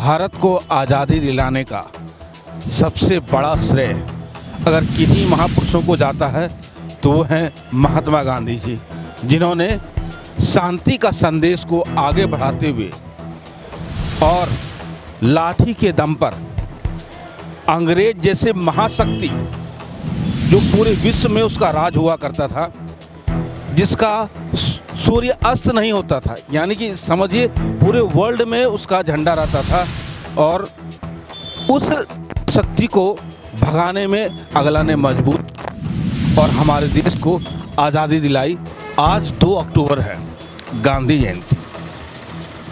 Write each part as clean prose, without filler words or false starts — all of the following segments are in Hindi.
भारत को आज़ादी दिलाने का सबसे बड़ा श्रेय अगर किन्हीं महापुरुषों को जाता है तो वो हैं महात्मा गांधी जी, जिन्होंने शांति का संदेश को आगे बढ़ाते हुए और लाठी के दम पर अंग्रेज जैसे महाशक्ति जो पूरे विश्व में उसका राज हुआ करता था, जिसका सूर्य अस्त नहीं होता था, यानी कि समझिए पूरे वर्ल्ड में उसका झंडा रहता था, और उस शक्ति को भगाने में अगला ने मजबूत और हमारे देश को आज़ादी दिलाई। आज 2 अक्टूबर है, गांधी जयंती।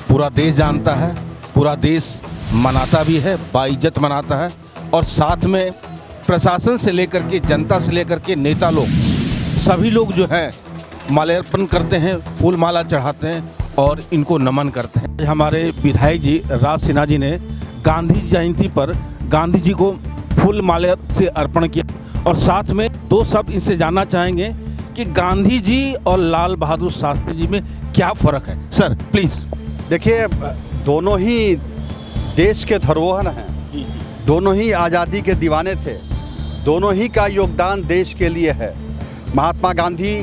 पूरा देश जानता है, पूरा देश मनाता भी है, बाइज्जत मनाता है, और साथ में प्रशासन से लेकर के जनता से लेकर के नेता लोग सभी लोग जो हैं माल्यार्पण करते हैं, फूल माला चढ़ाते हैं और इनको नमन करते हैं। हमारे विधायक जी राज सिन्हा जी ने गांधी जयंती पर गांधी जी को फूल माला से अर्पण किया, और साथ में 2 शब्द इनसे जानना चाहेंगे कि गांधी जी और लाल बहादुर शास्त्री जी में क्या फ़र्क है। Sir please. देखिए, दोनों ही देश के धरोहर हैं, दोनों ही आज़ादी के दीवाने थे, दोनों ही का योगदान देश के लिए है। महात्मा गांधी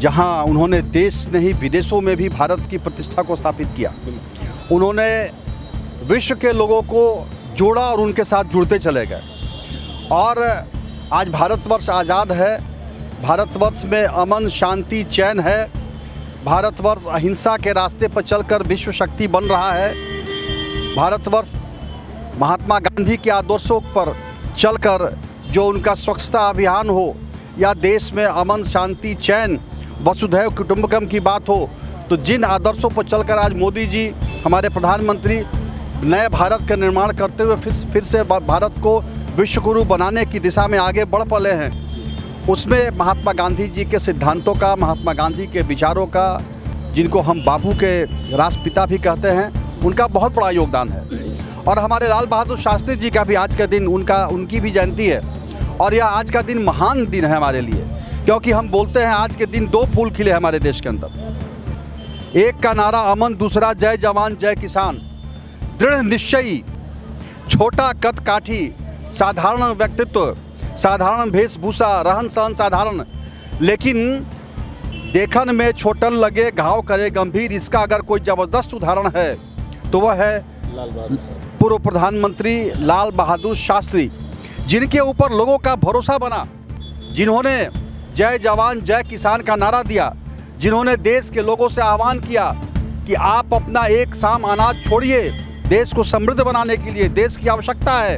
जहां उन्होंने देश नहीं विदेशों में भी भारत की प्रतिष्ठा को स्थापित किया, उन्होंने विश्व के लोगों को जोड़ा और उनके साथ जुड़ते चले गए। और आज भारतवर्ष आज़ाद है, भारतवर्ष में अमन शांति चैन है, भारतवर्ष अहिंसा के रास्ते पर चलकर विश्व शक्ति बन रहा है। भारतवर्ष महात्मा गांधी के आदर्शों पर चलकर जो उनका स्वच्छता अभियान हो या देश में अमन शांति चैन वसुधैव कुटुंबकम की बात हो, तो जिन आदर्शों पर चलकर आज मोदी जी हमारे प्रधानमंत्री नए भारत का निर्माण करते हुए फिर से भारत को विश्वगुरु बनाने की दिशा में आगे बढ़ पड़े हैं, उसमें महात्मा गांधी जी के सिद्धांतों का, महात्मा गांधी के विचारों का, जिनको हम बापू के राष्ट्रपिता भी कहते हैं, उनका बहुत बड़ा योगदान है। और हमारे लाल बहादुर शास्त्री जी का भी आज का दिन उनकी भी जयंती है, और यह आज का दिन महान दिन है हमारे लिए, क्योंकि हम बोलते हैं आज के दिन 2 फूल खिले हमारे देश के अंदर। एक का नारा अमन, दूसरा जय जवान जय किसान। दृढ़ निश्चयी, छोटा कद काठी, साधारण व्यक्तित्व, साधारण वेशभूषा, रहन सहन साधारण, लेकिन देखन में छोटन लगे घाव करे गंभीर। इसका अगर कोई ज़बरदस्त उदाहरण है तो वह है पूर्व प्रधानमंत्री लाल बहादुर शास्त्री, जिनके ऊपर लोगों का भरोसा बना, जिन्होंने जय जवान जय किसान का नारा दिया, जिन्होंने देश के लोगों से आह्वान किया कि आप अपना एक शाम अनाज छोड़िए, देश को समृद्ध बनाने के लिए देश की आवश्यकता है।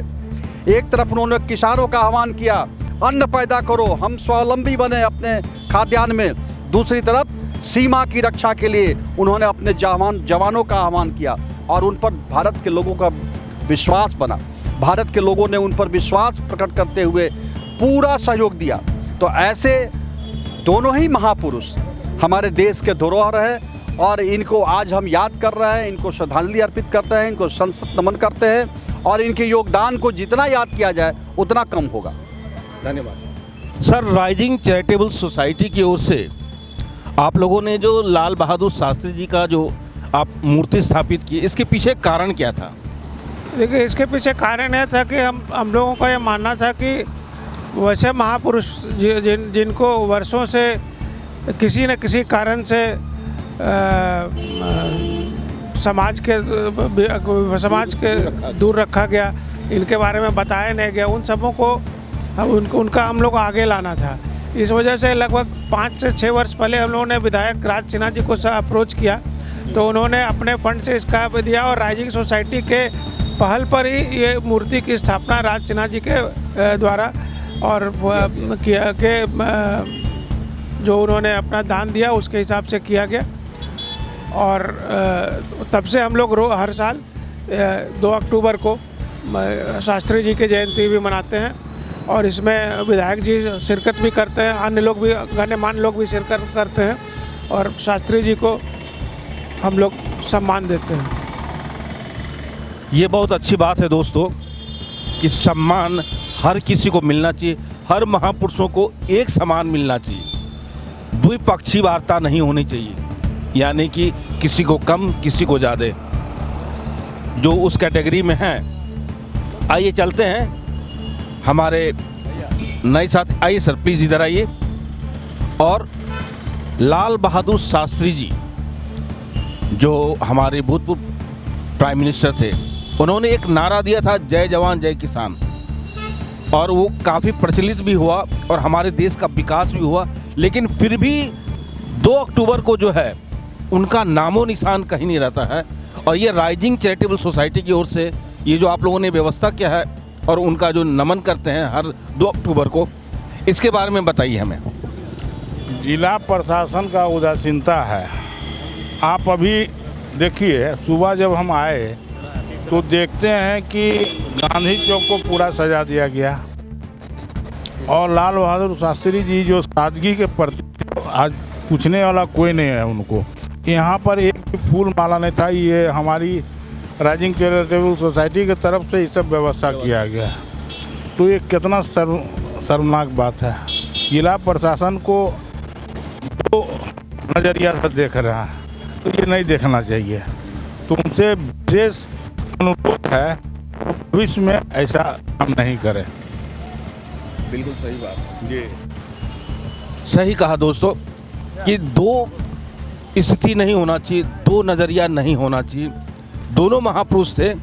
एक तरफ उन्होंने किसानों का आह्वान किया, अन्न पैदा करो, हम स्वावलंबी बने अपने खाद्यान्न में। दूसरी तरफ सीमा की रक्षा के लिए उन्होंने अपने जवानों का आह्वान किया, और उन पर भारत के लोगों का विश्वास बना। भारत के लोगों ने उन पर विश्वास प्रकट करते हुए पूरा सहयोग दिया। तो ऐसे दोनों ही महापुरुष हमारे देश के धरोहर है, और इनको आज हम याद कर रहे हैं, इनको श्रद्धांजलि अर्पित करते हैं, इनको संसद नमन करते हैं, और इनके योगदान को जितना याद किया जाए उतना कम होगा। धन्यवाद। सर, राइजिंग चैरिटेबल सोसाइटी की ओर से आप लोगों ने जो लाल बहादुर शास्त्री जी का जो आप मूर्ति स्थापित की, इसके पीछे कारण क्या था? देखिए, इसके पीछे कारण यह था कि हम लोगों का यह मानना था कि वैसे महापुरुष जिनको वर्षों से किसी न किसी कारण से समाज के दूर रखा गया, इनके बारे में बताया नहीं गया, उन सबों को उनका हम लोग आगे लाना था। इस वजह से लगभग 5 से 6 वर्ष पहले हम लोगों ने विधायक राज सिन्हा जी को अप्रोच किया, तो उन्होंने अपने फंड से इसका दिया, और राइजिंग सोसाइटी के पहल पर ही ये मूर्ति की स्थापना राज सिन्हा जी के द्वारा और किया के जो उन्होंने अपना दान दिया उसके हिसाब से किया गया। और तब से हम लोग हर साल 2 अक्टूबर को शास्त्री जी की जयंती भी मनाते हैं, और इसमें विधायक जी शिरकत भी करते हैं, अन्य लोग भी, गण्यमान्य लोग भी शिरकत करते हैं, और शास्त्री जी को हम लोग सम्मान देते हैं। ये बहुत अच्छी बात है दोस्तों कि सम्मान हर किसी को मिलना चाहिए, हर महापुरुषों को एक समान मिलना चाहिए, द्विपक्षीय वार्ता नहीं होनी चाहिए, यानी कि किसी को कम किसी को ज़्यादा। जो उस कैटेगरी में हैं। आइए चलते हैं हमारे नए साथी, आइए सर प्लीज़ इधर आइए। और लाल बहादुर शास्त्री जी जो हमारे भूतपूर्व प्राइम मिनिस्टर थे, उन्होंने एक नारा दिया था, जय जवान जय किसान, और वो काफ़ी प्रचलित भी हुआ और हमारे देश का विकास भी हुआ। लेकिन फिर भी 2 अक्टूबर को जो है उनका नामो निशान कहीं नहीं रहता है। और ये राइजिंग चैरिटेबल सोसाइटी की ओर से ये जो आप लोगों ने व्यवस्था किया है और उनका जो नमन करते हैं हर 2 अक्टूबर को, इसके बारे में बताइए हमें। जिला प्रशासन का उदासीनता है। आप अभी देखिए, सुबह जब हम आए तो देखते हैं कि गांधी चौक को पूरा सजा दिया गया और लाल बहादुर शास्त्री जी जो सादगी के प्रति आज पूछने वाला कोई नहीं है उनको। यहाँ पर एक भी फूल माला नहीं था। ये हमारी राइजिंग चैरिटेबल सोसाइटी की तरफ से ये सब व्यवस्था किया गया। तो ये कितना शर्मनाक बात है। जिला प्रशासन को जो नज़रिया से देख रहा है तो ये नहीं देखना चाहिए। तो उनसे विशेष अनुरोध है, भविष्य में ऐसा काम नहीं करें। बिल्कुल सही बात जी, सही कहा दोस्तों कि 2 स्थिति नहीं होना चाहिए, 2 नज़रिया नहीं होना चाहिए। दोनों महापुरुष थे,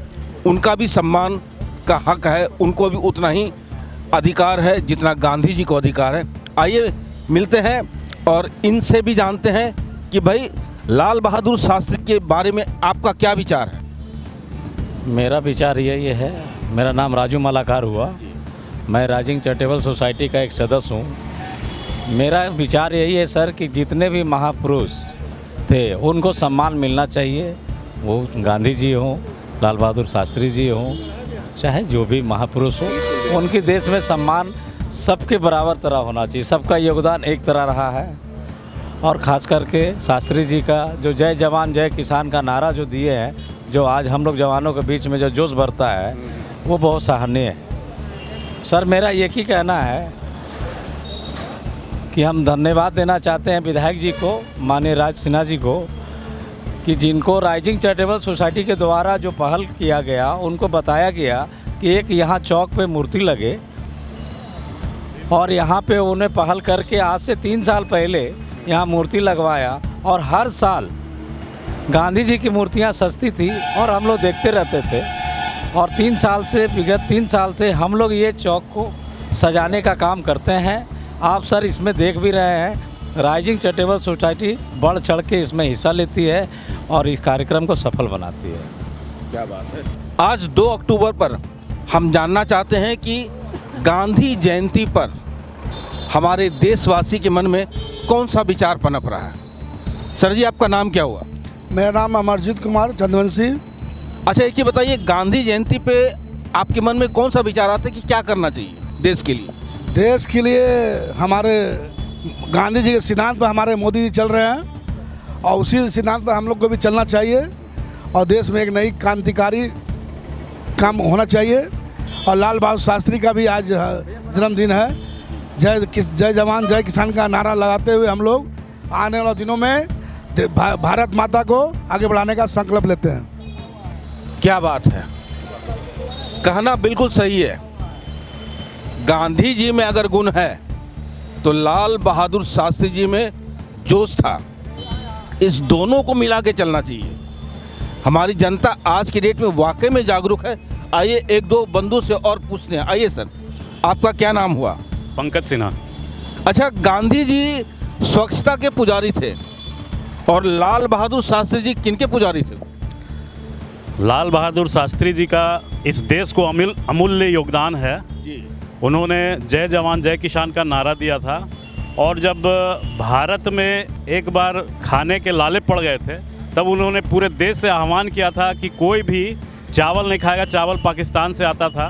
उनका भी सम्मान का हक है, उनको भी उतना ही अधिकार है जितना गांधी जी को अधिकार है। आइए मिलते हैं और इनसे भी जानते हैं कि भाई लाल बहादुर शास्त्री के बारे में आपका क्या विचार है। मेरा विचार यही है, मेरा नाम राजू मलाकार हुआ, मैं राइजिंग चैरिटेबल सोसाइटी का एक सदस्य हूँ। मेरा विचार यही है सर कि जितने भी महापुरुष थे उनको सम्मान मिलना चाहिए। वो गांधी जी हों, लाल बहादुर शास्त्री जी हों, चाहे जो भी महापुरुष हो, उनके देश में सम्मान सबके बराबर तरह होना चाहिए। सबका योगदान एक तरह रहा है। और ख़ास करके शास्त्री जी का जो जय जवान जय किसान का नारा जो दिए हैं, जो आज हम लोग जवानों के बीच में जो जोश भरता है, वो बहुत सराहनीय है। सर मेरा एक ही कहना है कि हम धन्यवाद देना चाहते हैं विधायक जी को, माननीय राज सिन्हा जी को, कि जिनको राइजिंग चैरिटेबल सोसाइटी के द्वारा जो पहल किया गया, उनको बताया गया कि एक यहाँ चौक पे मूर्ति लगे और यहाँ पे उन्हें पहल करके आज से 3 साल पहले यहाँ मूर्ति लगवाया। और हर साल गांधी जी की मूर्तियाँ सस्ती थी और हम लोग देखते रहते थे। और 3 साल से, विगत 3 साल से हम लोग ये चौक को सजाने का काम करते हैं। आप सर इसमें देख भी रहे हैं, राइजिंग चैरिटेबल सोसाइटी बढ़ चढ़ के इसमें हिस्सा लेती है और इस कार्यक्रम को सफल बनाती है। क्या बात है। आज 2 अक्टूबर पर हम जानना चाहते हैं कि गांधी जयंती पर हमारे देशवासी के मन में कौन सा विचार पनप रहा है। सर जी, आपका नाम क्या हुआ? मेरा नाम अमरजीत कुमार चंद्रवंशी। अच्छा, एक ही बताइए, गांधी जयंती पे आपके मन में कौन सा विचार आता है कि क्या करना चाहिए देश के लिए? देश के लिए हमारे गांधी जी के सिद्धांत पर हमारे मोदी जी चल रहे हैं और उसी सिद्धांत पर हम लोग को भी चलना चाहिए और देश में एक नई क्रांतिकारी काम होना चाहिए। और लाल बहादुर शास्त्री का भी आज जन्मदिन है। जय जवान जय किसान का नारा लगाते हुए हम लोग आने वाले दिनों में भारत माता को आगे बढ़ाने का संकल्प लेते हैं। क्या बात है, कहना बिल्कुल सही है। गांधी जी में अगर गुण है तो लाल बहादुर शास्त्री जी में जोश था। इस दोनों को मिला के चलना चाहिए। हमारी जनता आज की डेट में वाकई में जागरूक है। आइए 1-2 बंधु से और पूछते हैं। आइए सर, आपका क्या नाम हुआ? पंकज सिन्हा। अच्छा, गांधी जी स्वच्छता के पुजारी थे और लाल बहादुर शास्त्री जी किनके पुजारी थे? लाल बहादुर शास्त्री जी का इस देश को अमूल्य योगदान है। उन्होंने जय जवान जय किसान का नारा दिया था और जब भारत में एक बार खाने के लाले पड़ गए थे तब उन्होंने पूरे देश से आह्वान किया था कि कोई भी चावल नहीं खाएगा। चावल पाकिस्तान से आता था।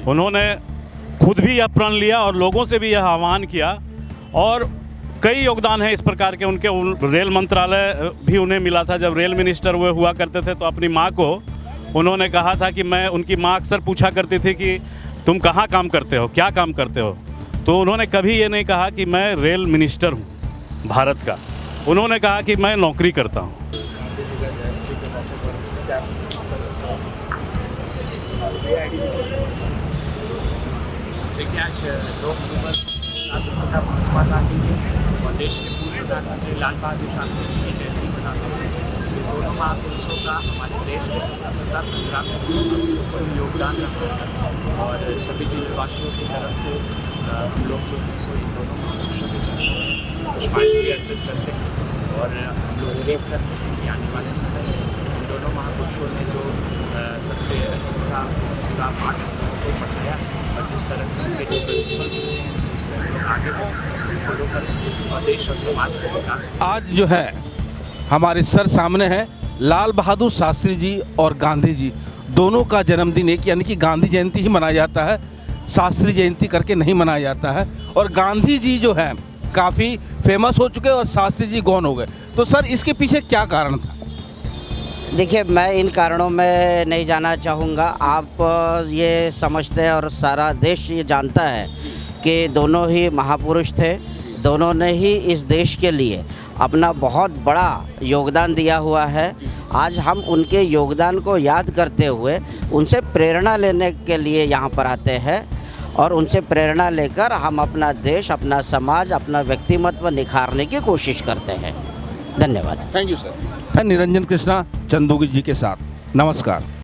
उन्होंने खुद भी यह प्रण लिया और लोगों से भी यह आह्वान किया और कई योगदान है इस प्रकार के उनके। रेल मंत्रालय भी उन्हें मिला था। जब रेल मिनिस्टर वो हुआ करते थे तो अपनी माँ को उन्होंने कहा था कि मैं, उनकी माँ अक्सर पूछा करती थी कि तुम कहाँ काम करते हो, क्या काम करते हो, तो उन्होंने कभी ये नहीं कहा कि मैं रेल मिनिस्टर हूँ भारत का। उन्होंने कहा कि मैं नौकरी करता हूँ। देखिए आज 2 अक्टूबर राष्ट्रपिता महात्मा गांधी जी और देश के पूर्व प्रधानमंत्री लाल बहादुर शास्त्री जी की जयंती मनाते हैं। ये दोनों महापुरुषों का हमारे देश के स्वतंत्रता संग्राम में महत्वपूर्ण योगदान रहा है और सभी जिलेवासियों की तरफ से हम लोग जो है सो इन दोनों महापुरुषों के चरणों में पुष्पांजलि अर्पित करते हैं और हम लोग उम्मीद करते हैं कि आने वाले समय में इन दोनों महापुरुषों ने जो सत्य अहिंसा का पाठ को पढ़ाया और जिस तरह के जो प्रिंसिपल्स रहे हैं उसमें हम लोग आगे बढ़ें, उसको फॉलो करें और देश और समाज को विकास करें। आज जो है हमारे सर सामने है लाल बहादुर शास्त्री जी और गांधी जी दोनों का जन्मदिन एक, यानी कि गांधी जयंती ही मनाया जाता है, शास्त्री जयंती करके नहीं मनाया जाता है। और गांधी जी जो है काफ़ी फेमस हो चुके और शास्त्री जी गौन हो गए। तो सर इसके पीछे क्या कारण था? देखिए, मैं इन कारणों में नहीं जाना चाहूँगा। आप ये समझते हैं और सारा देश ये जानता है कि दोनों ही महापुरुष थे। दोनों ने ही इस देश के लिए अपना बहुत बड़ा योगदान दिया हुआ है। आज हम उनके योगदान को याद करते हुए उनसे प्रेरणा लेने के लिए यहाँ पर आते हैं और उनसे प्रेरणा लेकर हम अपना देश, अपना समाज, अपना व्यक्तिमत्व निखारने की कोशिश करते हैं। धन्यवाद। Thank you sir. Niranjan Krishna Chandogi ji के साथ नमस्कार।